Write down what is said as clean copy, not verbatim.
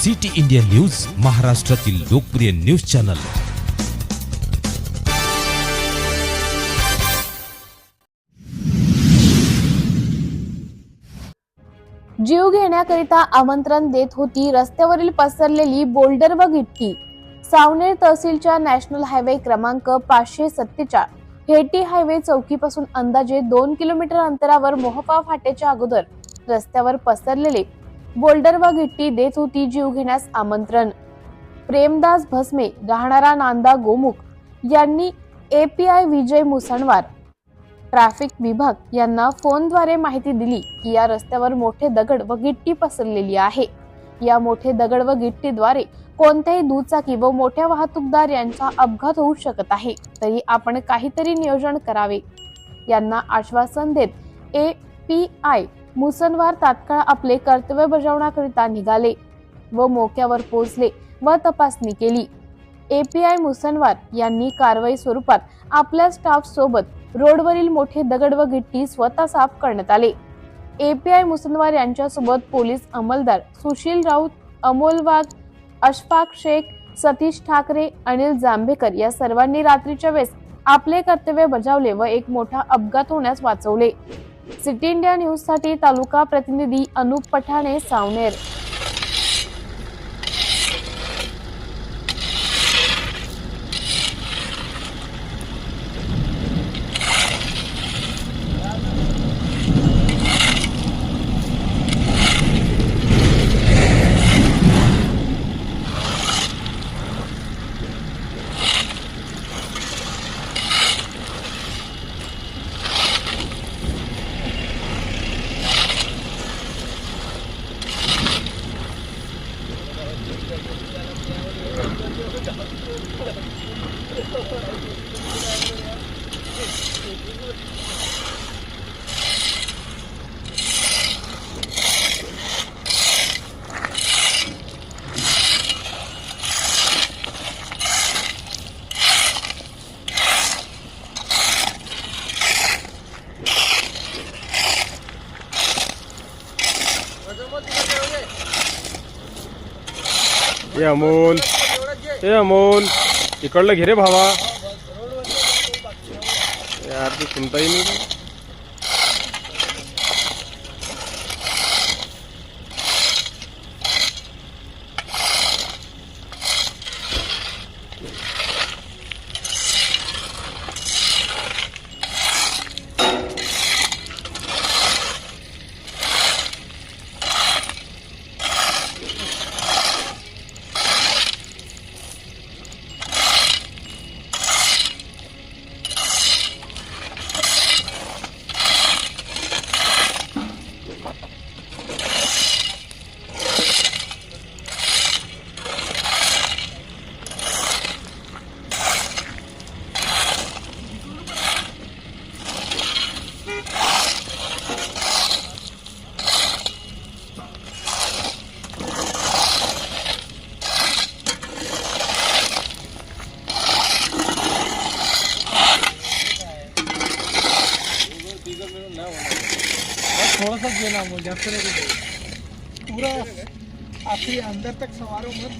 City India news, महाराष्ट्रातील लोकप्रिय news channel. जीव घेण्याकरिता आमंत्रण देत होती रस्त्यावरील पसरलेली बोल्डर व गिट्टी। सावनेर तहसीलच्या नॅशनल हायवे क्रमांक 547 हेटी हायवे चौकीपासून अंदाजे 2 किलोमीटर अंतरावर मोहपा फाट्याच्या अगोदर रस्त्यावर पसरलेले बोल्डर व गिट्टी देत होती जीव घेण्यास आमंत्रण। प्रेमदास भस्मे राहणारा नांदा गोमुख यांनी API विजय मुसणवार ट्रॅफिक विभाग यांना फोनद्वारे माहिती दिली की या रस्त्यावर मोठे दगड व गिट्टी पसरलेली आहे। या मोठे दगड व गिट्टीद्वारे कोणत्याही दुचाकी व मोठ्या वाहतूकदार यांचा अपघात होऊ शकत आहे, तरी आपण काहीतरी नियोजन करावे। यांना आश्वासन देत API मुसणवार तात्काळ आपले कर्तव्य बजावण्याकरिता निघाले व मोक्यावर पोहोचले व तपासणी केली। API मुसणवार यांनी कारवाई स्वरूपात आपल्या स्टाफ सोबत रोडवरील मोठे दगड व गिट्टी स्वतः साफ करण्यात आले। API मुसणवार यांच्या सोबत पोलीस अंमलदार सुशील राऊत, अमोल वाघ, अशफाक शेख, सतीश ठाकरे, अनिल जांभेकर या सर्वांनी रात्रीच्या वेळेस आपले कर्तव्य बजावले व एक मोठा अपघात होण्यास वाचवले। सिटी इंडिया न्यूज साठी तालुका प्रतिनिधी अनुप पठाणे, सावनेर। ये अमोल इकडलं घे रे भावा, यार तू सुनता ही नहीं। थोड़ा सा देना मुझे पूरा आखिरी अंदर तक सवारों मत।